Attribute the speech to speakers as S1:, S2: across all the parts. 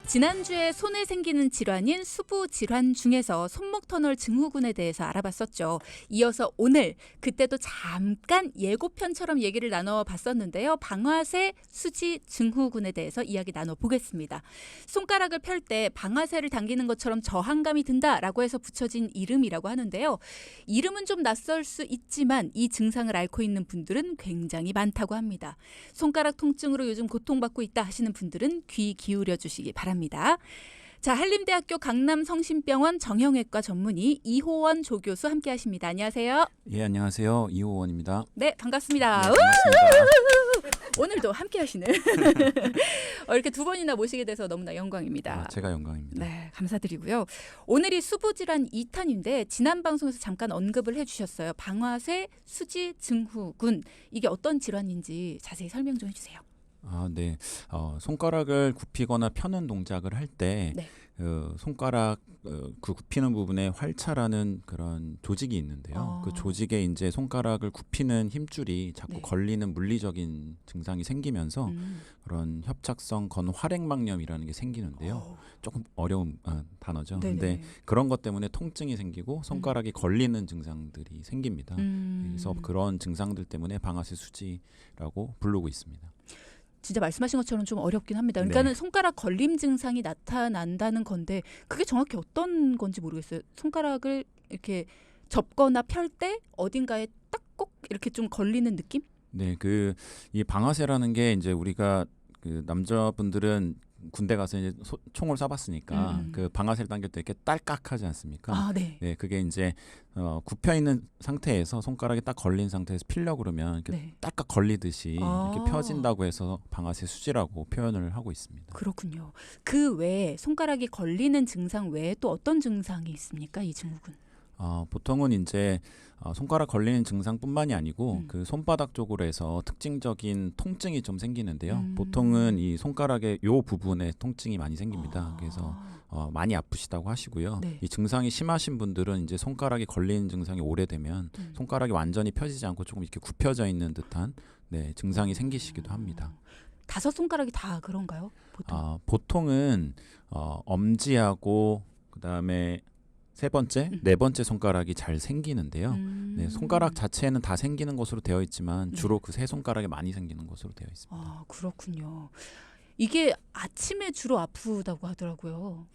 S1: 지난주에 손에 생기는 질환인 수부 질환 중에서 손목터널 증후군에 대해서 알아봤었죠. 이어서 오늘 그때도 잠깐 예고편처럼 얘기를 나눠봤었는데요. 방아쇠 수지 증후군에 대해서 이야기 나눠보겠습니다. 손가락을 펼 때 방아쇠를 당기는 것처럼 저항감이 든다라고 해서 붙여진 이름이라고 하는데요. 이름은 좀 낯설 수 있지만 이 증상을 앓고 있는 분들은 굉장히 많다고 합니다. 손가락 통증으로 요즘 고통받고 있다 하시는 분들은 귀 기울여 주시기 바랍니다. 자, 한림대학교 강남성심병원 정형외과 전문의 이호원 조교수 함께하십니다. 안녕하세요.
S2: 예, 안녕하세요. 이호원입니다.
S1: 네, 반갑습니다.
S2: 네, 반갑습니다.
S1: 오늘도 함께하시는 이렇게 두 번이나 모시게 돼서 너무나 영광입니다.
S2: 제가 영광입니다.
S1: 네, 감사드리고요. 오늘이 수부질환 2탄인데 지난 방송에서 잠깐 언급을 해주셨어요. 방아쇠 수지 증후군, 이게 어떤 질환인지 자세히 설명 좀 해주세요.
S2: 네. 손가락을 굽히거나 펴는 동작을 할 때
S1: 네.
S2: 손가락 그 굽히는 부분에 활차라는 그런 조직이 있는데요. 그 조직에 이제 손가락을 굽히는 힘줄이 자꾸
S1: 네.
S2: 걸리는 물리적인 증상이 생기면서 그런 협착성 건활액막염이라는 게 생기는데요. 조금 어려운 단어죠.
S1: 네네.
S2: 근데 그런 것 때문에 통증이 생기고 손가락이 걸리는 증상들이 생깁니다. 그래서 그런 증상들 때문에 방아쇠 수지라고 부르고 있습니다.
S1: 진짜 말씀하신 것처럼 좀 어렵긴 합니다. 그러니까는 손가락 걸림 증상이 나타난다는 건데 그게 정확히 어떤 건지 모르겠어요. 손가락을 이렇게 접거나 펼 때 어딘가에 딱 꼭 이렇게 좀 걸리는 느낌?
S2: 네, 이 방아쇠라는 게 이제 우리가 그 남자분들은 군대 가서 이제 총을 쏴봤으니까 그 방아쇠를 당길 때 이렇게 딸깍하지 않습니까?
S1: 아, 네.
S2: 네, 그게 이제 굽혀 있는 상태에서 손가락이 딱 걸린 상태에서 피려고 그러면 이렇게
S1: 네.
S2: 딸깍 걸리듯이 이렇게 펴진다고 해서 방아쇠 수지라고 표현을 하고 있습니다.
S1: 그렇군요. 그 외에 손가락이 걸리는 증상 외에 또 어떤 증상이 있습니까? 이 증후군.
S2: 보통은 이제 손가락 걸리는 증상뿐만이 아니고 그 손바닥 쪽으로 해서 특징적인 통증이 좀 생기는데요. 보통은 이 손가락의 요 부분에 통증이 많이 생깁니다. 그래서 많이 아프시다고 하시고요.
S1: 네.
S2: 이 증상이 심하신 분들은 이제 손가락이 걸리는 증상이 오래되면 손가락이 완전히 펴지지 않고 조금 이렇게 굽혀져 있는 듯한 증상이 생기시기도 합니다.
S1: 5손가락이 다 그런가요? 보통?
S2: 보통은 엄지하고 그다음에 세 번째, 네 번째 손가락이 잘 생기는데요. 네, 손가락 자체는 다 생기는 것으로 되어 있지만 주로 그 세 손가락에 많이 생기는 것으로 되어 있습니다.
S1: 아, 그렇군요. 이게 아침에 주로 아프다고 하더라고요.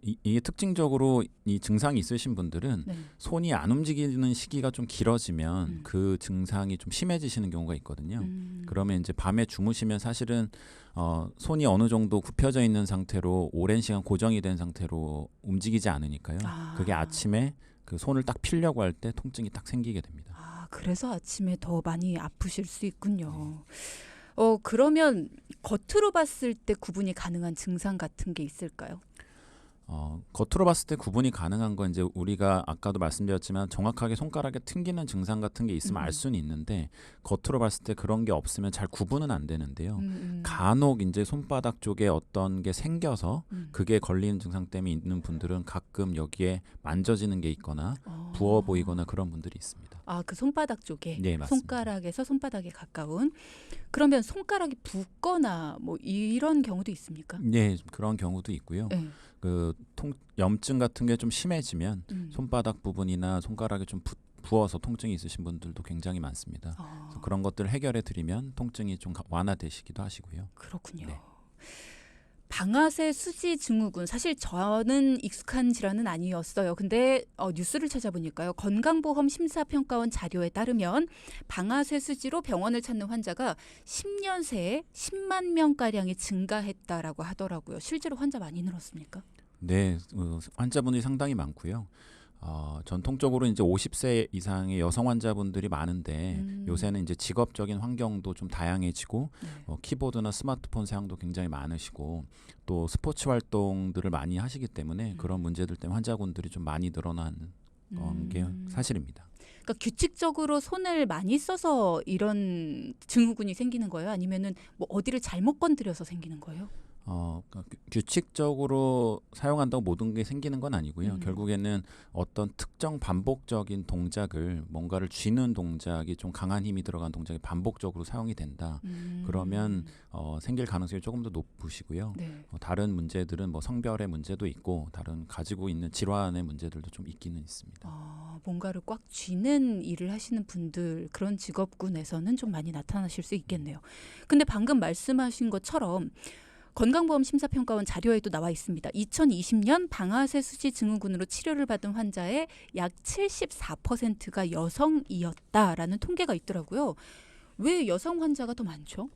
S2: 이게 특징적으로 이 증상이 있으신 분들은
S1: 네.
S2: 손이 안 움직이는 시기가 좀 길어지면 그 증상이 좀 심해지시는 경우가 있거든요. 그러면 이제 밤에 주무시면 사실은 손이 어느 정도 굽혀져 있는 상태로 오랜 시간 고정이 된 상태로 움직이지 않으니까요. 그게 아침에 그 손을 딱 피려고 할 때 통증이 딱 생기게 됩니다.
S1: 아, 그래서 아침에 더 많이 아프실 수 있군요. 그러면 겉으로 봤을 때 구분이 가능한 증상 같은 게 있을까요?
S2: 겉으로 봤을 때 구분이 가능한 건 이제 우리가 아까도 말씀드렸지만 정확하게 손가락에 튕기는 증상 같은 게 있으면 알 수는 있는데 겉으로 봤을 때 그런 게 없으면 잘 구분은 안 되는데요. 간혹 이제 손바닥 쪽에 어떤 게 생겨서 그게 걸리는 증상 때문에 있는 분들은 가끔 여기에 만져지는 게 있거나 부어 보이거나 그런 분들이 있습니다.
S1: 아, 그 손바닥 쪽에?
S2: 네, 맞습니다.
S1: 손가락에서 손바닥에 가까운. 그러면 손가락이 붓거나 뭐 이런 경우도 있습니까?
S2: 네, 그런 경우도 있고요.
S1: 네.
S2: 염증 같은 게 좀 심해지면 손바닥 부분이나 손가락이 좀 부어서 통증이 있으신 분들도 굉장히 많습니다. 그래서 그런 것들을 해결해 드리면 통증이 좀 완화되시기도 하시고요.
S1: 그렇군요.
S2: 네.
S1: 방아쇠 수지 증후군, 사실 저는 익숙한 질환은 아니었어요. 근데 뉴스를 찾아보니까요. 건강보험 심사평가원 자료에 따르면 방아쇠 수지로 병원을 찾는 환자가 10년 새에 10만 명가량이 증가했다라고 하더라고요. 실제로 환자 많이 늘었습니까?
S2: 네, 환자분들이 상당히 많고요. 전통적으로 이제 50세 이상의 여성 환자분들이 많은데 요새는 이제 직업적인 환경도 좀 다양해지고 키보드나 스마트폰 사용도 굉장히 많으시고 또 스포츠 활동들을 많이 하시기 때문에 그런 문제들 때문에 환자분들이 좀 많이 늘어나는 게 사실입니다.
S1: 그러니까 규칙적으로 손을 많이 써서 이런 증후군이 생기는 거예요? 아니면은 뭐 어디를 잘못 건드려서 생기는 거예요?
S2: 규칙적으로 사용한다고 모든 게 생기는 건 아니고요.
S1: 음.
S2: 결국에는 어떤 특정 반복적인 동작을 뭔가를 쥐는 동작이 좀 강한 힘이 들어간 동작이 반복적으로 사용이 된다. 그러면 생길 가능성이 조금 더 높으시고요.
S1: 네.
S2: 다른 문제들은 뭐 성별의 문제도 있고 다른 가지고 있는 질환의 문제들도 좀 있기는 있습니다.
S1: 뭔가를 꽉 쥐는 일을 하시는 분들 그런 직업군에서는 좀 많이 나타나실 수 있겠네요. 근데 방금 말씀하신 것처럼 건강보험 심사평가원 자료에도 나와 있습니다. 2020년 방아쇠 수지 증후군으로 치료를 받은 환자의 약 74%가 여성이었다라는 통계가 있더라고요. 왜 여성 환자가 더 많죠?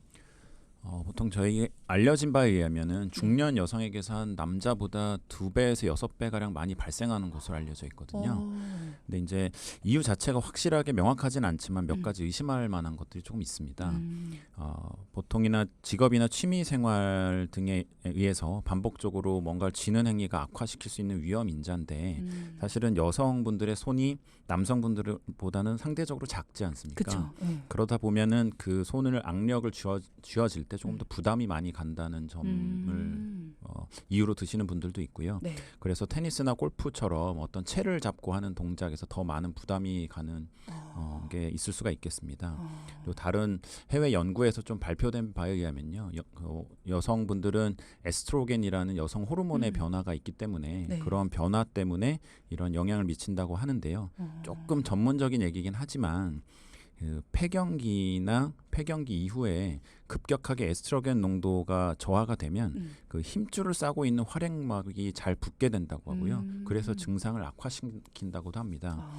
S2: 보통 저희 알려진 바에 의하면은 중년 여성에게서 한 남자보다 2배에서 6배 가량 많이 발생하는 것으로 알려져 있거든요. 근데 이제 이유 자체가 확실하게 명확하진 않지만 몇 가지 의심할 만한 것들이 조금 있습니다. 보통이나 직업이나 취미 생활 등에 의해서 반복적으로 뭔가를 쥐는 행위가 악화시킬 수 있는 위험 인자인데 사실은 여성분들의 손이 남성분들보다는 상대적으로 작지 않습니까?
S1: 그렇죠.
S2: 그러다 보면은 그 손을 악력을 쥐어질 때 조금 더 부담이 많이 간다는 점을 이유로 드시는 분들도 있고요.
S1: 네.
S2: 그래서 테니스나 골프처럼 어떤 채를 잡고 하는 동작에서 더 많은 부담이 가는 게 있을 수가 있겠습니다. 그리고 다른 해외 연구에서 좀 발표된 바에 의하면요, 여성분들은 에스트로겐이라는 여성 호르몬의 변화가 있기 때문에
S1: 네.
S2: 그런 변화 때문에 이런 영향을 미친다고 하는데요. 조금 전문적인 얘기긴 하지만 그 폐경기나 폐경기 이후에 급격하게 에스트로겐 농도가 저하가 되면 그 힘줄을 싸고 있는 활액막이 잘 붓게 된다고 하고요. 그래서 증상을 악화시킨다고도 합니다.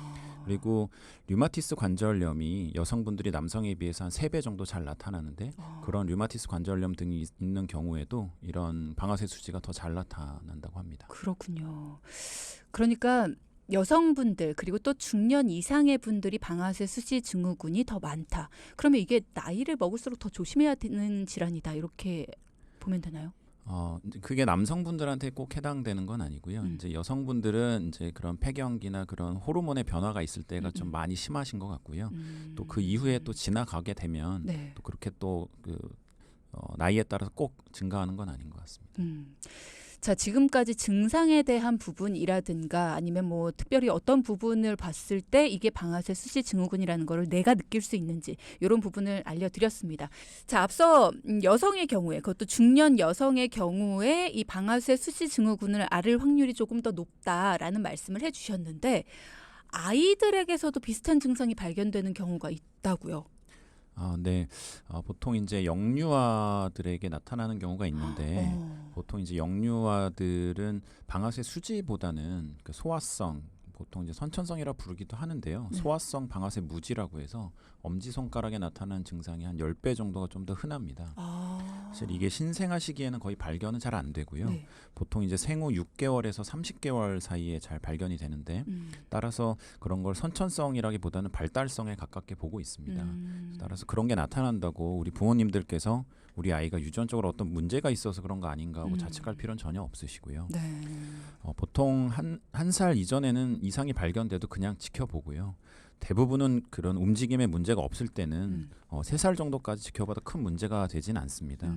S2: 그리고 류마티스 관절염이 여성분들이 남성에 비해서 한 3배 정도 잘 나타나는데 그런 류마티스 관절염 등이 있는 경우에도 이런 방아쇠 수지가 더 잘 나타난다고 합니다.
S1: 그렇군요. 그러니까 여성분들 그리고 또 중년 이상의 분들이 방아쇠 수지 증후군이 더 많다. 그러면 이게 나이를 먹을수록 더 조심해야 되는 질환이다. 이렇게 보면 되나요?
S2: 이제 그게 남성분들한테 꼭 해당되는 건 아니고요. 이제 여성분들은 이제 그런 폐경기나 그런 호르몬의 변화가 있을 때가 좀 많이 심하신 것 같고요. 또 그 이후에 또 지나가게 되면
S1: 네.
S2: 또 그렇게 또 그 나이에 따라서 꼭 증가하는 건 아닌 것 같습니다.
S1: 자, 지금까지 증상에 대한 부분이라든가 아니면 뭐 특별히 어떤 부분을 봤을 때 이게 방아쇠 수지 증후군이라는 거를 내가 느낄 수 있는지 이런 부분을 알려드렸습니다. 자, 앞서 여성의 경우에 그것도 중년 여성의 경우에 이 방아쇠 수지 증후군을 앓을 확률이 조금 더 높다라는 말씀을 해주셨는데 아이들에게서도 비슷한 증상이 발견되는 경우가 있다고요.
S2: 네. 보통 이제 영유아들에게 나타나는 경우가 있는데 보통 이제 영유아들은 방아쇠 수지보다는 그 소아성 보통 이제 선천성이라 부르기도 하는데요. 소아성 방아쇠 무지라고 해서 엄지 손가락에 나타나는 증상이 한 10배 정도가 좀 더 흔합니다. 사실 이게 신생아 시기에는 거의 발견은 잘 안 되고요.
S1: 네.
S2: 보통 이제 생후 6개월에서 30개월 사이에 잘 발견이 되는데 따라서 그런 걸 선천성이라기보다는 발달성에 가깝게 보고 있습니다. 따라서 그런 게 나타난다고 우리 부모님들께서 우리 아이가 유전적으로 어떤 문제가 있어서 그런 거 아닌가 하고 자책할 필요는 전혀 없으시고요.
S1: 네.
S2: 보통 한 살 이전에는 이상이 발견돼도 그냥 지켜보고요. 대부분은 그런 움직임에 문제가 없을 때는 3살 정도까지 지켜봐도 큰 문제가 되진 않습니다.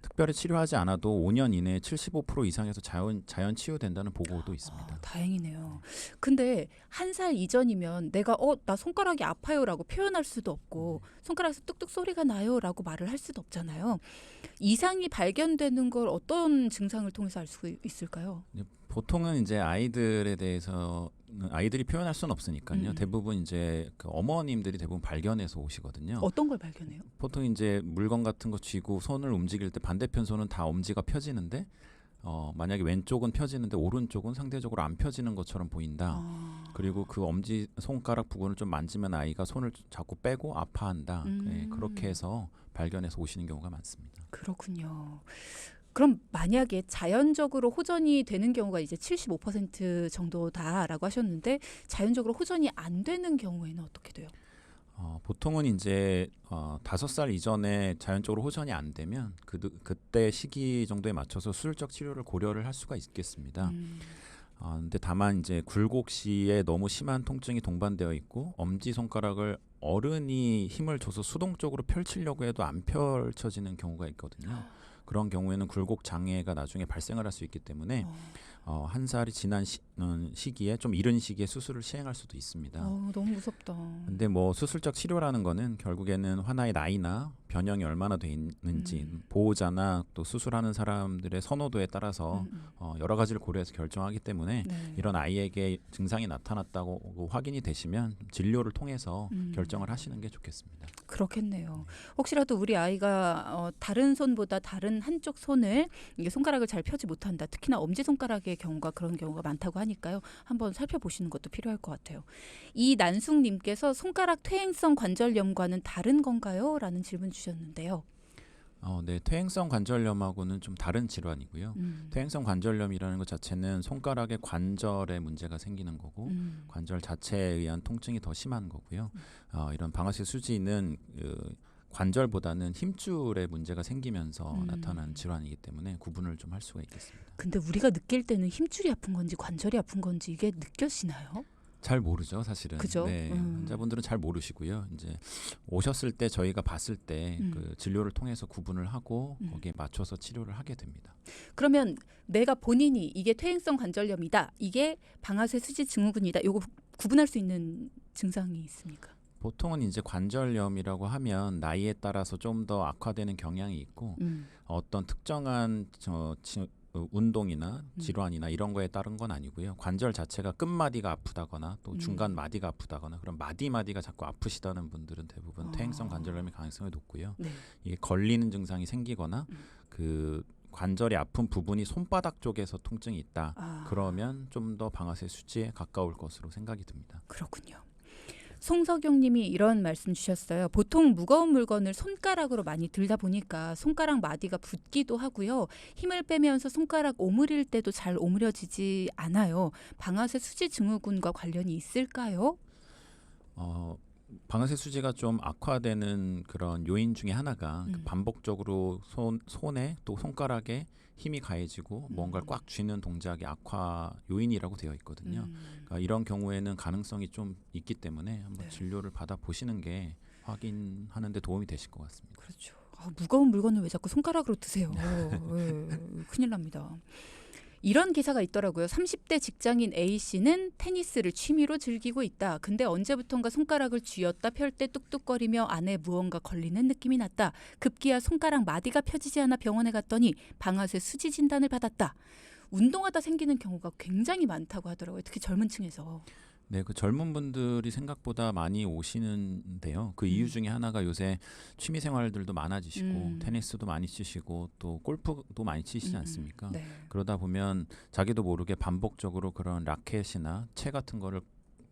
S2: 특별히 치료하지 않아도 5년 이내에 75% 이상에서 자연 치유된다는 보고도 있습니다.
S1: 다행이네요. 근데 1살 이전이면 내가 나 손가락이 아파요라고 표현할 수도 없고 손가락에서 뚝뚝 소리가 나요라고 말을 할 수도 없잖아요. 이상이 발견되는 걸 어떤 증상을 통해서 알 수 있을까요?
S2: 보통은 이제 아이들에 대해서 아이들이 표현할 수는 없으니까요. 대부분 이제 그 어머님들이 대부분 발견해서 오시거든요.
S1: 어떤 걸 발견해요?
S2: 보통 이제 물건 같은 거 쥐고 손을 움직일 때 반대편 손은 다 엄지가 펴지는데 만약에 왼쪽은 펴지는데 오른쪽은 상대적으로 안 펴지는 것처럼 보인다. 그리고 그 엄지 손가락 부분을 좀 만지면 아이가 손을 자꾸 빼고 아파한다. 네, 그렇게 해서 발견해서 오시는 경우가 많습니다.
S1: 그렇군요. 그럼 만약에 자연적으로 호전이 되는 경우가 이제 75% 정도다라고 하셨는데 자연적으로 호전이 안 되는 경우에는 어떻게 돼요?
S2: 보통은 이제 5살 이전에 자연적으로 호전이 안 되면 그때 시기 정도에 맞춰서 수술적 치료를 고려를 할 수가 있겠습니다. 근데 다만 이제 굴곡 시에 너무 심한 통증이 동반되어 있고 엄지 손가락을 어른이 힘을 줘서 수동적으로 펼치려고 해도 안 펼쳐지는 경우가 있거든요. 그런 경우에는 굴곡 장애가 나중에 발생을 할 수 있기 때문에 한 살이 지난 시기에 좀 이른 시기에 수술을 시행할 수도 있습니다.
S1: 너무 무섭다.
S2: 근데 뭐 수술적 치료라는 거는 결국에는 하나의 나이나 변형이 얼마나 돼 있는지 보호자나 또 수술하는 사람들의 선호도에 따라서 여러 가지를 고려해서 결정하기 때문에
S1: 네.
S2: 이런 아이에게 증상이 나타났다고 확인이 되시면 진료를 통해서 결정을 하시는 게 좋겠습니다.
S1: 그렇겠네요. 혹시라도 우리 아이가 다른 손보다 다른 한쪽 손을 이게 손가락을 잘 펴지 못한다. 특히나 엄지손가락의 경우가 그런 경우가 많다고 하니까요. 한번 살펴보시는 것도 필요할 것 같아요. 이난숙님께서 손가락 퇴행성 관절염과는 다른 건가요? 라는 질문 주셨는데요.
S2: 네, 퇴행성 관절염하고는 좀 다른 질환이고요. 퇴행성 관절염이라는 것 자체는 손가락의 관절에 문제가 생기는 거고 관절 자체에 의한 통증이 더 심한 거고요. 이런 방아쇠 수지는 관절보다는 힘줄에 문제가 생기면서 나타나는 질환이기 때문에 구분을 좀 할 수가 있겠습니다.
S1: 근데 우리가 느낄 때는 힘줄이 아픈 건지 관절이 아픈 건지 이게 느껴지나요?
S2: 잘 모르죠, 사실은.
S1: 그죠?
S2: 네, 환자분들은 잘 모르시고요. 이제 오셨을 때 저희가 봤을 때 그 진료를 통해서 구분을 하고 거기에 맞춰서 치료를 하게 됩니다.
S1: 그러면 내가 본인이 이게 퇴행성 관절염이다. 이게 방아쇠 수지 증후군이다. 이거 구분할 수 있는 증상이 있습니까?
S2: 보통은 이제 관절염이라고 하면 나이에 따라서 좀 더 악화되는 경향이 있고 어떤 특정한 운동이나 질환이나 이런 거에 따른 건 아니고요. 관절 자체가 끝마디가 아프다거나 또 중간 마디가 아프다거나 그런 마디가 자꾸 아프시다는 분들은 대부분 퇴행성 관절염의 가능성이 높고요.
S1: 네.
S2: 이게 걸리는 증상이 생기거나 그 관절이 아픈 부분이 손바닥 쪽에서 통증이 있다. 그러면 좀 더 방아쇠 수지에 가까울 것으로 생각이 듭니다.
S1: 그렇군요. 송석용님이 이런 말씀 주셨어요. 보통 무거운 물건을 손가락으로 많이 들다 보니까 손가락 마디가 붓기도 하고요. 힘을 빼면서 손가락 오므릴 때도 잘 오므려지지 않아요. 방아쇠 수지 증후군과 관련이 있을까요?
S2: 방아쇠 수지가 좀 악화되는 그런 요인 중에 하나가 반복적으로 손에 또 손가락에 힘이 가해지고 뭔가를 꽉 쥐는 동작이 악화 요인이라고 되어 있거든요. 그러니까 이런 경우에는 가능성이 좀 있기 때문에 한번 진료를 받아 보시는 게 확인하는 데 도움이 되실 것 같습니다.
S1: 그렇죠. 무거운 물건을 왜 자꾸 손가락으로 드세요? 큰일 납니다. 이런 기사가 있더라고요. 30대 직장인 A씨는 테니스를 취미로 즐기고 있다. 근데 언제부턴가 손가락을 쥐었다 펼 때 뚝뚝거리며 안에 무언가 걸리는 느낌이 났다. 급기야 손가락 마디가 펴지지 않아 병원에 갔더니 방아쇠 수지 진단을 받았다. 운동하다 생기는 경우가 굉장히 많다고 하더라고요. 특히 젊은 층에서.
S2: 네, 그 젊은 분들이 생각보다 많이 오시는데요. 그 이유 중에 하나가 요새 취미 생활들도 많아지시고 테니스도 많이 치시고 또 골프도 많이 치시지 않습니까?
S1: 네.
S2: 그러다 보면 자기도 모르게 반복적으로 그런 라켓이나 채 같은 거를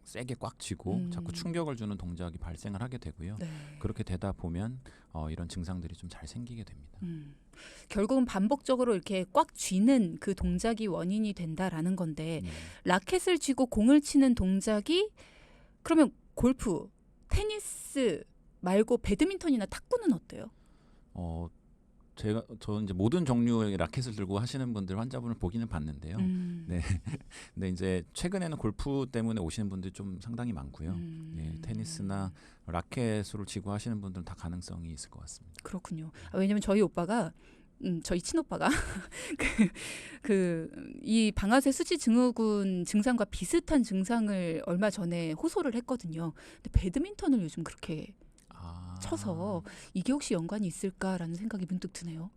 S2: 세게 꽉 쥐고 자꾸 충격을 주는 동작이 발생을 하게 되고요.
S1: 네.
S2: 그렇게 되다 보면 이런 증상들이 좀 잘 생기게 됩니다.
S1: 결국은 반복적으로 이렇게 꽉 쥐는 그 동작이 원인이 된다라는 건데 라켓을 쥐고 공을 치는 동작이 그러면 골프, 테니스 말고 배드민턴이나 탁구는 어때요?
S2: 저는 이제 모든 종류의 라켓을 들고 하시는 분들 환자분을 보기는 봤는데요. 네. 근데 이제 최근에는 골프 때문에 오시는 분들이 좀 상당히 많고요. 네, 테니스나 라켓으로 쥐고 하시는 분들은 다 가능성이 있을 것 같습니다.
S1: 그렇군요. 왜냐면 저희 오빠가 저희 친오빠가 이 방아쇠 수지 증후군 증상과 비슷한 증상을 얼마 전에 호소를 했거든요. 근데 배드민턴을 요즘 그렇게 쳐서 이게 혹시 연관이 있을까라는 생각이 문득 드네요.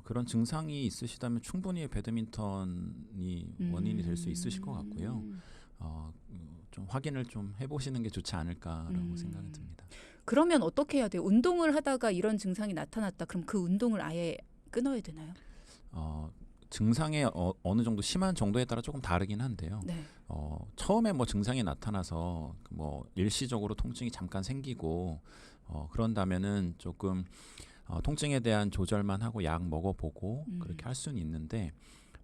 S2: 그런 증상이 있으시다면 충분히 배드민턴이 원인이 될 수 있으실 것 같고요. 좀 확인을 좀 해보시는 게 좋지 않을까라고 생각이 듭니다.
S1: 그러면 어떻게 해야 돼요? 운동을 하다가 이런 증상이 나타났다. 그럼 그 운동을 아예 끊어야 되나요?
S2: 증상의 어느 정도 심한 정도에 따라 조금 다르긴 한데요.
S1: 네.
S2: 처음에 뭐 증상이 나타나서 뭐 일시적으로 통증이 잠깐 생기고 그런다면은 조금 통증에 대한 조절만 하고 약 먹어보고 그렇게 할 수는 있는데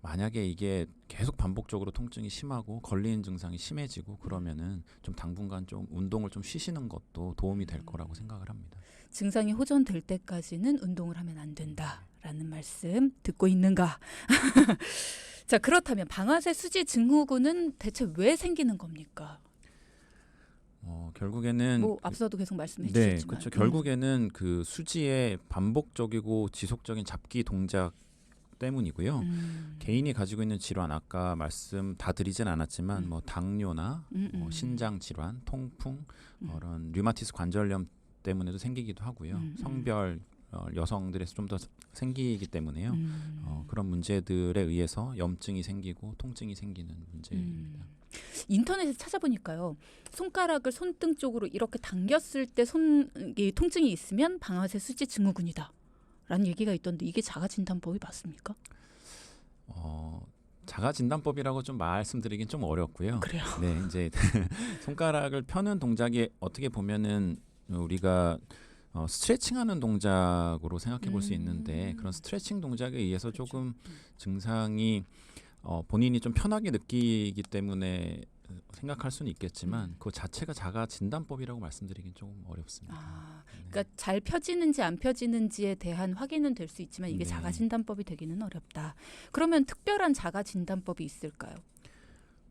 S2: 만약에 이게 계속 반복적으로 통증이 심하고 걸리는 증상이 심해지고 그러면은 좀 당분간 좀 운동을 좀 쉬시는 것도 도움이 될 거라고 생각을 합니다.
S1: 증상이 호전될 때까지는 운동을 하면 안 된다라는 말씀 듣고 있는가? 자, 그렇다면 방아쇠 수지 증후군은 대체 왜 생기는 겁니까?
S2: 결국에는
S1: 뭐 앞서도 계속 말씀해
S2: 네,
S1: 주셨지만.
S2: 그렇죠. 결국에는 그 수지의 반복적이고 지속적인 잡기 동작 때문이고요. 개인이 가지고 있는 질환 아까 말씀 다 드리진 않았지만 뭐 당뇨나 신장 질환, 통풍, 그런 류마티스 관절염 때문에도 생기기도 하고요. 성별 여성들에서 좀 더 생기기 때문에요. 그런 문제들에 의해서 염증이 생기고 통증이 생기는 문제입니다.
S1: 인터넷에 찾아보니까요. 손가락을 손등 쪽으로 이렇게 당겼을 때 이 통증이 있으면 방아쇠 수지 증후군이다. 라는 얘기가 있던데 이게 자가진단법이 맞습니까?
S2: 자가진단법이라고 좀 말씀드리긴 좀 어렵고요.
S1: 그래요.
S2: 네, 이제 손가락을 펴는 동작이 어떻게 보면은 우리가 스트레칭하는 동작으로 생각해 볼 수 있는데 그런 스트레칭 동작에 의해서
S1: 그렇죠.
S2: 조금 증상이 본인이 좀 편하게 느끼기 때문에 생각할 수는 있겠지만 그 자체가 자가 진단법이라고 말씀드리긴 조금 어렵습니다.
S1: 그러니까 잘 펴지는지 안 펴지는지에 대한 확인은 될 수 있지만 이게
S2: 네.
S1: 자가 진단법이 되기는 어렵다. 그러면 특별한 자가 진단법이 있을까요?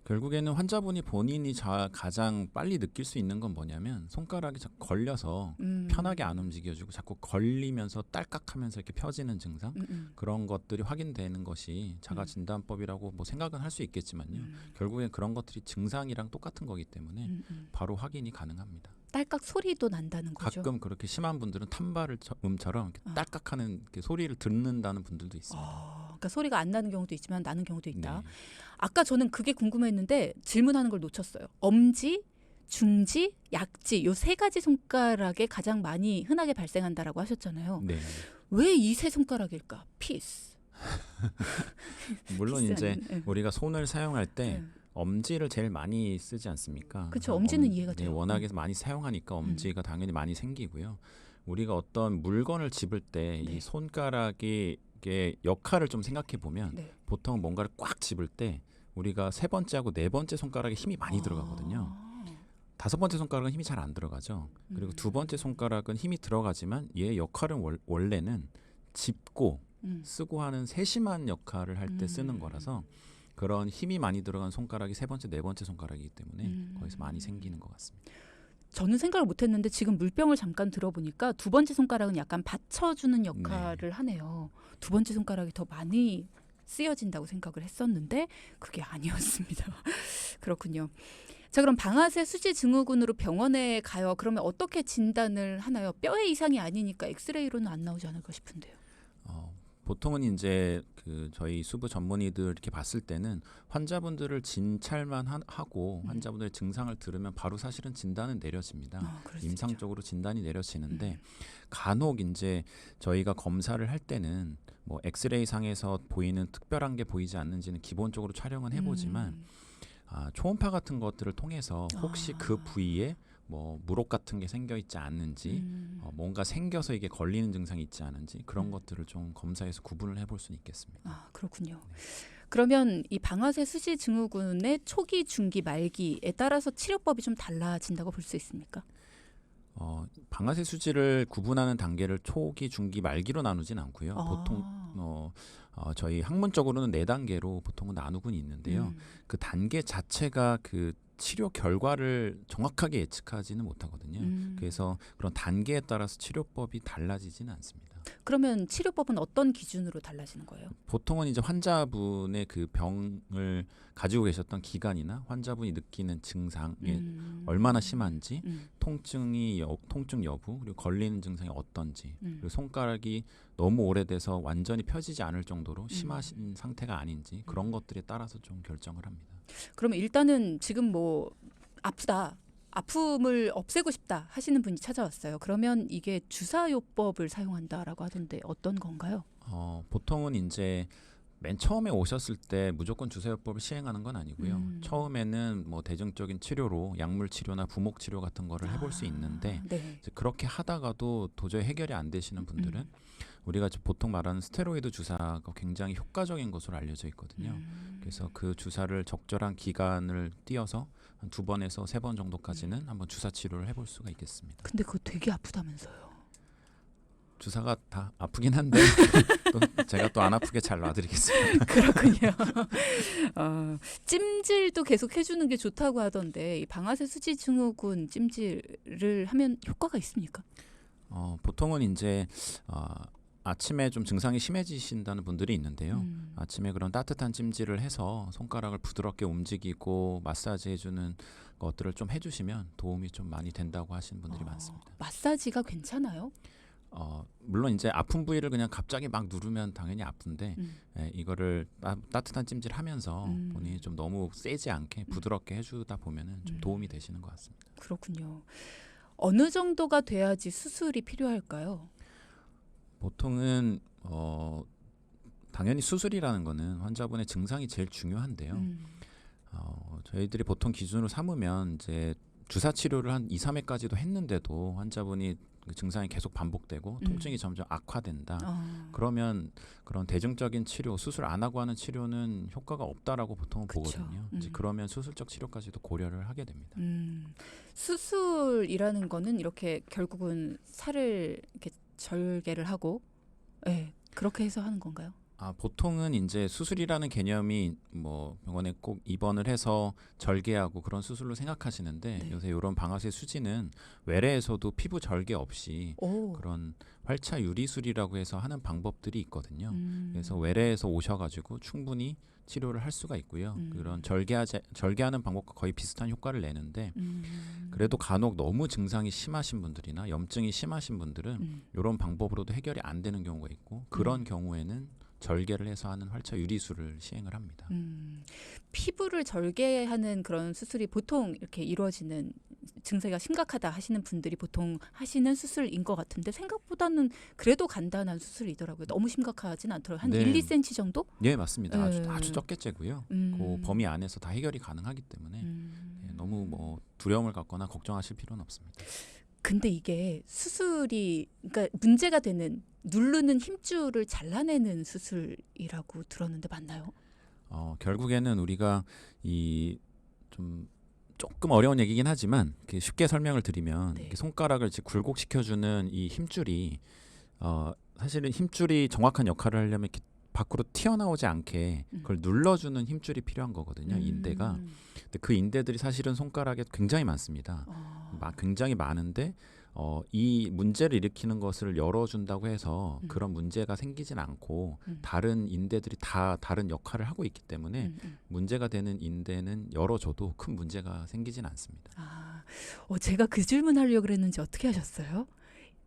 S2: 결국에는 환자분이 본인이 가장 빨리 느낄 수 있는 건 뭐냐면 손가락이 자꾸 걸려서 편하게 안 움직여지고 자꾸 걸리면서 딸깍하면서 이렇게 펴지는 증상 그런 것들이 확인되는 것이 자가 진단법이라고 뭐 생각은 할 수 있겠지만요. 결국엔 그런 것들이 증상이랑 똑같은 거기 때문에 바로 확인이 가능합니다.
S1: 딸깍 소리도 난다는 거죠.
S2: 가끔 그렇게 심한 분들은 탄발음처럼 이렇게 딸깍하는 이렇게 소리를 듣는다는 분들도 있습니다.
S1: 그러니까 소리가 안 나는 경우도 있지만 나는 경우도 있다.
S2: 네.
S1: 아까 저는 그게 궁금했는데 질문하는 걸 놓쳤어요. 엄지, 중지, 약지 요 세 가지 손가락에 가장 많이 흔하게 발생한다라고 하셨잖아요.
S2: 네.
S1: 왜 이 세 손가락일까? 피스.
S2: 물론
S1: 피스
S2: 이제
S1: 아니면, 네.
S2: 우리가 손을 사용할 때
S1: 네.
S2: 엄지를 제일 많이 쓰지 않습니까?
S1: 그렇죠. 엄지는 이해가
S2: 네,
S1: 돼요.
S2: 워낙에 많이 사용하니까 엄지가 당연히 많이 생기고요. 우리가 어떤 물건을 집을 때 이
S1: 네.
S2: 손가락이 이게 역할을 좀 생각해 보면
S1: 네.
S2: 보통 뭔가를 꽉 집을 때 우리가 세 번째하고 네 번째 손가락에 힘이 많이 들어가거든요. 다섯 번째 손가락은 힘이 잘 안 들어가죠. 그리고 두 번째 손가락은 힘이 들어가지만 얘의 역할은 원래는 짚고 쓰고 하는 세심한 역할을 할 때 쓰는 거라서 그런 힘이 많이 들어간 손가락이 세 번째, 네 번째 손가락이기 때문에 거기서 많이 생기는 것 같습니다.
S1: 저는 생각을 못했는데 지금 물병을 잠깐 들어보니까 두 번째 손가락은 약간 받쳐주는 역할을 하네요. 두 번째 손가락이 더 많이 쓰여진다고 생각을 했었는데 그게 아니었습니다. 그렇군요. 자, 그럼 방아쇠 수지 증후군으로 병원에 가요. 그러면 어떻게 진단을 하나요? 뼈의 이상이 아니니까 엑스레이로는 안 나오지 않을까 싶은데요.
S2: 보통은 이제 그 저희 수부 전문의들 이렇게 봤을 때는 환자분들을 진찰만 하고 환자분들의 증상을 들으면 바로 사실은 진단은 내려집니다.
S1: 그럴 수
S2: 임상적으로 진단이 내려지는데 간혹 이제 저희가 검사를 할 때는 뭐 엑스레이 상에서 보이는 특별한 게 보이지 않는지는 기본적으로 촬영은 해보지만 초음파 같은 것들을 통해서 혹시 그 부위에 뭐 물혹 같은 게 생겨 있지 않는지 뭔가 생겨서 이게 걸리는 증상이 있지 않은지 그런 것들을 좀 검사해서 구분을 해볼 수는 있겠습니다.
S1: 그렇군요. 그러면 이 방아쇠 수지 증후군의 초기, 중기, 말기에 따라서 치료법이 좀 달라진다고 볼 수 있습니까?
S2: 방아쇠 수지를 구분하는 단계를 초기, 중기, 말기로 나누진 않고요. 보통 저희 학문적으로는 4단계로 보통은 나누곤 있는데요. 그 단계 자체가 그 치료 결과를 정확하게 예측하지는 못하거든요. 그래서 그런 단계에 따라서 치료법이 달라지지는 않습니다.
S1: 그러면 치료법은 어떤 기준으로 달라지는 거예요?
S2: 보통은 이제 환자분의 그 병을 가지고 계셨던 기간이나 환자분이 느끼는 증상이 얼마나 심한지, 통증 여부, 그리고 걸리는 증상이 어떤지, 그리고 손가락이 너무 오래돼서 완전히 펴지지 않을 정도로 심하신 상태가 아닌지 그런 것들에 따라서 좀 결정을 합니다.
S1: 그러면 일단은 지금 뭐 아프다. 아픔을 없애고 싶다 하시는 분이 찾아왔어요. 그러면 이게 주사요법을 사용한다라고 하던데 어떤 건가요?
S2: 보통은 이제 맨 처음에 오셨을 때 무조건 주사요법을 시행하는 건 아니고요. 처음에는 뭐 대증적인 치료로 약물 치료나 부목 치료 같은 거를 해볼 수 있는데
S1: 네.
S2: 이제 그렇게 하다가도 도저히 해결이 안 되시는 분들은 우리가 보통 말하는 스테로이드 주사가 굉장히 효과적인 것으로 알려져 있거든요. 그래서 그 주사를 적절한 기간을 띄어서 한 2번에서 3번 정도까지는 한번 주사 치료를 해볼 수가 있겠습니다.
S1: 근데 그거 되게 아프다면서요.
S2: 주사가 다 아프긴 한데 또 제가 또 안 아프게 잘 놔드리겠습니다.
S1: 그렇군요. 찜질도 계속 해주는 게 좋다고 하던데 이 방아쇠 수지 증후군 찜질을 하면 효과가 있습니까?
S2: 보통은 이제 아침에 좀 증상이 심해지신다는 분들이 있는데요.
S1: 음.
S2: 아침에 그런 따뜻한 찜질을 해서 손가락을 부드럽게 움직이고 마사지 해주는 것들을 좀 해주시면 도움이 좀 많이 된다고 하시는 분들이 많습니다.
S1: 마사지가 괜찮아요?
S2: 물론 이제 아픈 부위를 그냥 갑자기 막 누르면 당연히 아픈데
S1: 음.
S2: 이거를 따뜻한 찜질하면서 본인이 좀 너무 세지 않게 부드럽게 해주다 보면은 좀 도움이 되시는 것 같습니다.
S1: 그렇군요. 어느 정도가 돼야지 수술이 필요할까요?
S2: 보통은 당연히 수술이라는 거는 환자분의 증상이 제일 중요한데요. 저희들이 보통 기준으로 삼으면 이제 주사 치료를 한 2, 3회까지도 했는데도 환자분이 그 증상이 계속 반복되고 통증이 점점 악화된다. 그러면 그런 대중적인 치료, 수술 안 하고 하는 치료는 효과가 없다라고 보통은
S1: 그쵸.
S2: 보거든요. 이제 그러면 수술적 치료까지도 고려를 하게 됩니다.
S1: 수술이라는 거는 이렇게 결국은 살을 이렇게 절개를 하고, 네, 그렇게 해서 하는 건가요?
S2: 보통은 이제 수술이라는 개념이 뭐 병원에 꼭 입원을 해서 절개하고 그런 수술로 생각하시는데
S1: 네.
S2: 요새 이런 방아쇠 수지는 외래에서도 피부 절개 없이
S1: 오.
S2: 그런 활차 유리술이라고 해서 하는 방법들이 있거든요.
S1: 음.
S2: 그래서 외래에서 오셔가지고 충분히 치료를 할 수가 있고요. 그런 절개하는 방법과 거의 비슷한 효과를 내는데 그래도 간혹 너무 증상이 심하신 분들이나 염증이 심하신 분들은 이런 방법으로도 해결이 안 되는 경우가 있고 그런 경우에는 절개를 해서 하는 활차 유리술을 시행을 합니다.
S1: 피부를 절개하는 그런 수술이 보통 이렇게 이루어지는 증세가 심각하다 하시는 분들이 보통 하시는 수술인 것 같은데 생각보다는 그래도 간단한 수술이더라고요. 너무 심각하진 않더라고요. 한
S2: 네.
S1: 1, 2cm 정도?
S2: 네, 맞습니다.
S1: 네.
S2: 아주 적게 째고요. 그 범위 안에서 다 해결이 가능하기 때문에 너무 뭐 두려움을 갖거나 걱정하실 필요는 없습니다.
S1: 근데 이게 수술이 그러니까 문제가 되는 누르는 힘줄을 잘라내는 수술이라고 들었는데 맞나요?
S2: 결국에는 우리가 이 좀 조금 어려운 얘기긴 하지만 이렇게 쉽게 설명을 드리면
S1: 네.
S2: 이렇게 손가락을 이제 굴곡시켜주는 이 힘줄이 사실은 힘줄이 정확한 역할을 하려면 이렇게 밖으로 튀어나오지 않게 그걸 눌러주는 힘줄이 필요한 거거든요. 인대가. 근데 그 인대들이 사실은 손가락에 굉장히 많습니다. 굉장히 많은데 이 문제를 일으키는 것을 열어준다고 해서 그런 문제가 생기진 않고 다른 인대들이 다 다른 역할을 하고 있기 때문에 문제가 되는 인대는 열어줘도 큰 문제가 생기진 않습니다.
S1: 제가 그 질문 하려고 그랬는지 어떻게 하셨어요?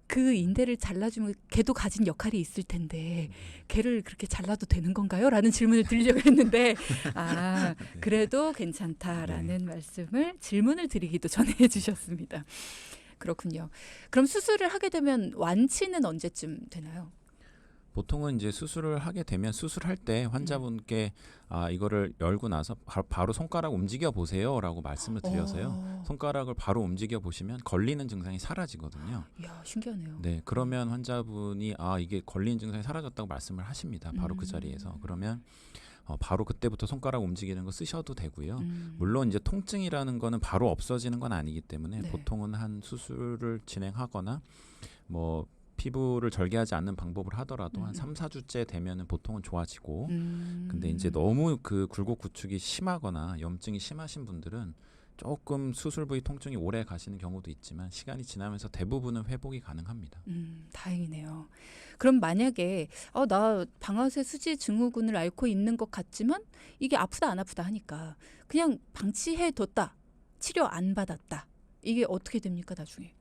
S1: 그 인대를 잘라주면 걔도 가진 역할이 있을 텐데 걔를 그렇게 잘라도 되는 건가요? 라는 질문을 드리려고 했는데 그래도 괜찮다라는 질문을 드리기도 전에 해주셨습니다. 그렇군요. 그럼 수술을 하게 되면 완치는 언제쯤 되나요?
S2: 보통은 이제 수술을 하게 되면 수술할 때 환자분께 이거를 열고 나서 바로 손가락 움직여 보세요라고 말씀을 드려서요. 손가락을 바로 움직여 보시면 걸리는 증상이 사라지거든요.
S1: 이야, 신기하네요.
S2: 네, 그러면 환자분이 이게 걸리는 증상이 사라졌다고 말씀을 하십니다. 바로 그 자리에서. 그러면 바로 그때부터 손가락 움직이는 거 쓰셔도 되고요. 물론 이제 통증이라는 거는 바로 없어지는 건 아니기 때문에 보통은 한 수술을 진행하거나 뭐 피부를 절개하지 않는 방법을 하더라도 한 3, 4주째 되면은 보통은 좋아지고 근데 이제 너무 그 굴곡 구축이 심하거나 염증이 심하신 분들은 조금 수술 부위 통증이 오래 가시는 경우도 있지만 시간이 지나면서 대부분은 회복이 가능합니다.
S1: 다행이네요. 그럼 만약에 나 방아쇠 수지 증후군을 앓고 있는 것 같지만 이게 아프다 안 아프다 하니까 그냥 방치해뒀다. 치료 안 받았다. 이게 어떻게 됩니까 나중에?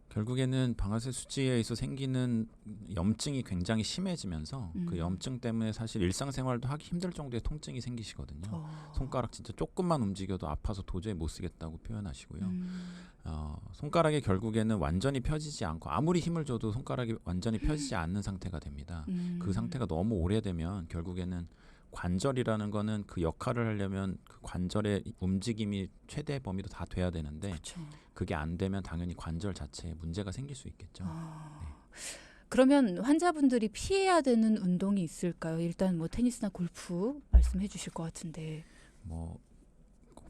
S2: 결국에는 방아쇠 수지에 의해서 생기는 염증이 굉장히 심해지면서 그 염증 때문에 사실 일상생활도 하기 힘들 정도의 통증이 생기시거든요. 손가락 진짜 조금만 움직여도 아파서 도저히 못 쓰겠다고 표현하시고요. 손가락이 결국에는 완전히 펴지지 않고 아무리 힘을 줘도 손가락이 완전히 펴지지 않는 상태가 됩니다. 그 상태가 너무 오래되면 결국에는 관절이라는 거는 그 역할을 하려면 그 관절의 움직임이 최대 범위도 다 돼야 되는데
S1: 그렇죠.
S2: 그게 안 되면 당연히 관절 자체에 문제가 생길 수 있겠죠.
S1: 그러면 환자분들이 피해야 되는 운동이 있을까요? 일단 뭐 테니스나 골프 말씀해 주실 것 같은데.
S2: 뭐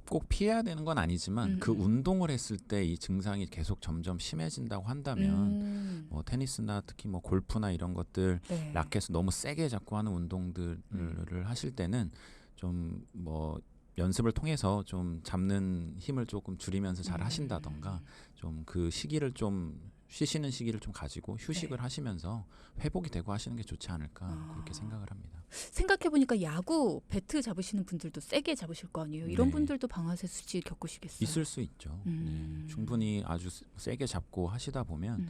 S2: 꼭 피해야 되는 건 아니지만 그 운동을 했을 때 이 증상이 계속 점점 심해진다고 한다면 뭐 테니스나 특히 뭐 골프나 이런 것들
S1: 네.
S2: 라켓을 너무 세게 잡고 하는 운동들을 하실 때는 좀 뭐 연습을 통해서 좀 잡는 힘을 조금 줄이면서 잘 하신다던가 좀 그 시기를 좀 쉬시는 시기를 좀 가지고 휴식을
S1: 네.
S2: 하시면서 회복이 되고 하시는 게 좋지 않을까 그렇게 생각을 합니다.
S1: 생각해 보니까 야구 배트 잡으시는 분들도 세게 잡으실 거 아니에요. 이런
S2: 네.
S1: 분들도 방아쇠 수지 겪으시겠어요.
S2: 있을 수 있죠. 네. 충분히 아주 세게 잡고 하시다 보면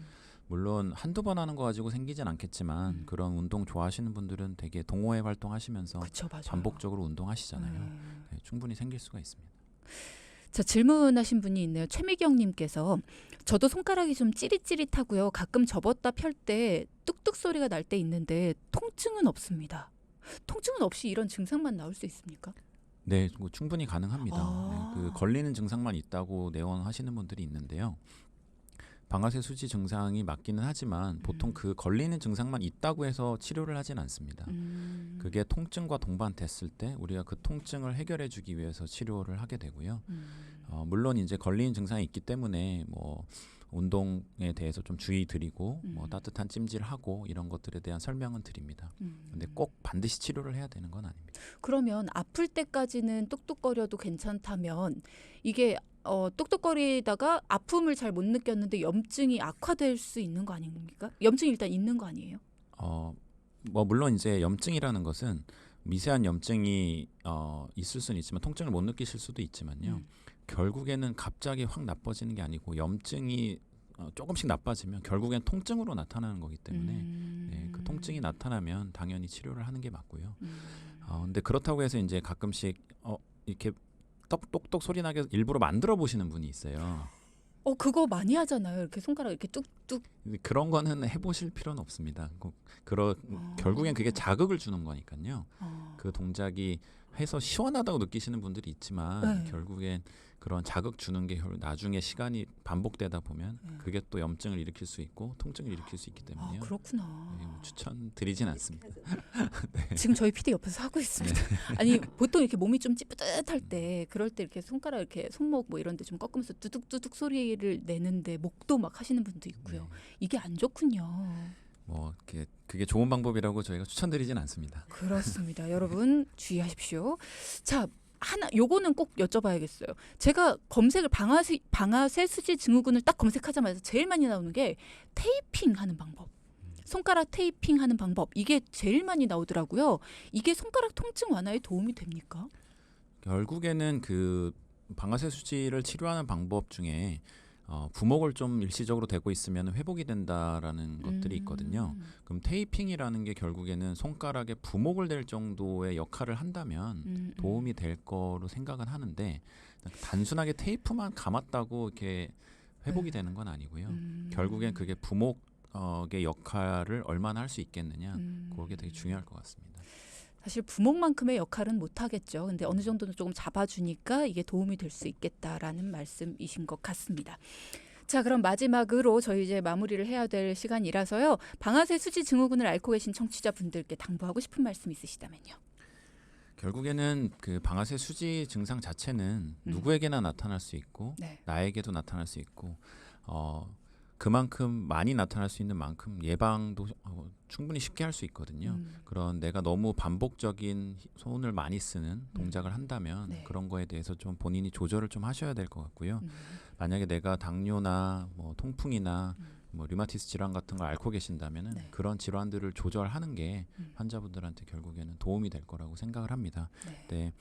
S2: 물론 한두 번 하는 거 가지고 생기진 않겠지만 그런 운동 좋아하시는 분들은 되게 동호회 활동하시면서
S1: 그쵸, 맞아요.
S2: 반복적으로 운동하시잖아요. 네, 충분히 생길 수가 있습니다.
S1: 자, 질문하신 분이 있네요. 최미경님께서 저도 손가락이 좀 찌릿찌릿하고요. 가끔 접었다 펼 때 뚝뚝 소리가 날 때 있는데 통증은 없습니다. 통증은 없이 이런 증상만 나올 수 있습니까?
S2: 네, 뭐 충분히 가능합니다.
S1: 아.
S2: 네, 그 걸리는 증상만 있다고 내원하시는 분들이 있는데요. 방아쇠 수지 증상이 맞기는 하지만 보통 그 걸리는 증상만 있다고 해서 치료를 하진 않습니다. 그게 통증과 동반됐을 때 우리가 그 통증을 해결해 주기 위해서 치료를 하게 되고요. 물론 이제 걸리는 증상이 있기 때문에 뭐 운동에 대해서 좀 주의 드리고 뭐 따뜻한 찜질하고 이런 것들에 대한 설명은 드립니다. 근데 꼭 반드시 치료를 해야 되는 건 아닙니다.
S1: 그러면 아플 때까지는 뚝뚝거려도 괜찮다면 이게 똑똑거리다가 아픔을 잘 못 느꼈는데 염증이 악화될 수 있는 거 아닙니까? 염증이 일단 있는 거 아니에요?
S2: 뭐 물론 이제 염증이라는 것은 미세한 염증이 있을 수는 있지만 통증을 못 느끼실 수도 있지만요. 결국에는 갑자기 확 나빠지는 게 아니고 염증이 조금씩 나빠지면 결국엔 통증으로 나타나는 거기 때문에 네, 그 통증이 나타나면 당연히 치료를 하는 게 맞고요. 근데 그렇다고 해서 이제 가끔씩 이렇게 똑똑 소리 나게 일부러 만들어 보시는 분이 있어요.
S1: 그거 많이 하잖아요. 이렇게 손가락 이렇게 뚝뚝.
S2: 근데 그런 거는 해보실 필요는 없습니다. 결국엔 그게 자극을 주는 거니까요. 그 동작이 해서 시원하다고 느끼시는 분들이 있지만
S1: 네.
S2: 결국엔 그런 자극 주는 게 나중에 시간이 반복되다 보면 그게 또 염증을 일으킬 수 있고 통증을 일으킬 수 있기 때문에요.
S1: 그렇구나.
S2: 네, 추천드리진 않습니다.
S1: 지금 저희 PD 옆에서 하고 있습니다. 아니 보통 이렇게 몸이 좀 찌뿌듯할 때 그럴 때 이렇게 손가락 이렇게 손목 뭐 이런 데 좀 꺾으면서 뚜둑뚜둑 소리를 내는데 목도 막 하시는 분도 있고요.
S2: 네.
S1: 이게 안 좋군요.
S2: 뭐 그게 좋은 방법이라고 저희가 추천드리진 않습니다.
S1: 그렇습니다. 여러분 주의하십시오. 자, 요거는 꼭 여쭤봐야겠어요. 제가 검색을 방아쇠 수지 증후군을 딱 검색하자마자 제일 많이 나오는 게 테이핑 하는 방법. 손가락 테이핑 하는 방법. 이게 제일 많이 나오더라고요. 이게 손가락 통증 완화에 도움이 됩니까?
S2: 결국에는 그 방아쇠 수지를 치료하는 방법 중에 부목을 좀 일시적으로 대고 있으면 회복이 된다라는 것들이 있거든요. 그럼 테이핑이라는 게 결국에는 손가락에 부목을 댈 정도의 역할을 한다면 도움이 될 거로 생각은 하는데 단순하게 테이프만 감았다고 이렇게 회복이 되는 건 아니고요. 결국엔 그게 부목의 역할을 얼마나 할 수 있겠느냐 그게 되게 중요할 것 같습니다.
S1: 사실 부목만큼의 역할은 못하겠죠. 근데 어느 정도는 조금 잡아주니까 이게 도움이 될 수 있겠다라는 말씀이신 것 같습니다. 자, 그럼 마지막으로 저희 이제 마무리를 해야 될 시간이라서요. 방아쇠 수지 증후군을 앓고 계신 청취자분들께 당부하고 싶은 말씀 있으시다면요.
S2: 결국에는 그 방아쇠 수지 증상 자체는 누구에게나 나타날 수 있고
S1: 네.
S2: 나에게도 나타날 수 있고 그만큼 많이 나타날 수 있는 만큼 예방도 충분히 쉽게 할 수 있거든요. 그런 내가 너무 반복적인 손을 많이 쓰는 동작을 한다면
S1: 네.
S2: 그런 거에 대해서 좀 본인이 조절을 좀 하셔야 될 것 같고요. 만약에 내가 당뇨나 뭐 통풍이나 뭐 류마티스 질환 같은 걸 앓고 계신다면은
S1: 네.
S2: 그런 질환들을 조절하는 게 환자분들한테 결국에는 도움이 될 거라고 생각을 합니다.
S1: 네.
S2: 네,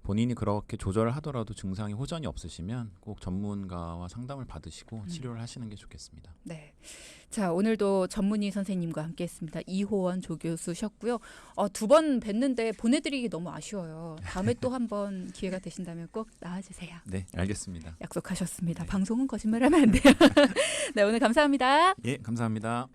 S2: 본인이 그렇게 조절을 하더라도 증상이 호전이 없으시면 꼭 전문가와 상담을 받으시고 치료를 하시는 게 좋겠습니다.
S1: 네. 자, 오늘도 전문의 선생님과 함께했습니다. 이호원 조교수셨고요. 2번 뵀는데 보내드리기 너무 아쉬워요. 다음에 또 한번 기회가 되신다면 꼭 나와주세요.
S2: 네, 알겠습니다.
S1: 약속하셨습니다.
S2: 네.
S1: 방송은 거짓말하면 안 돼요. 네, 오늘 감사합니다.
S2: 예, 감사합니다.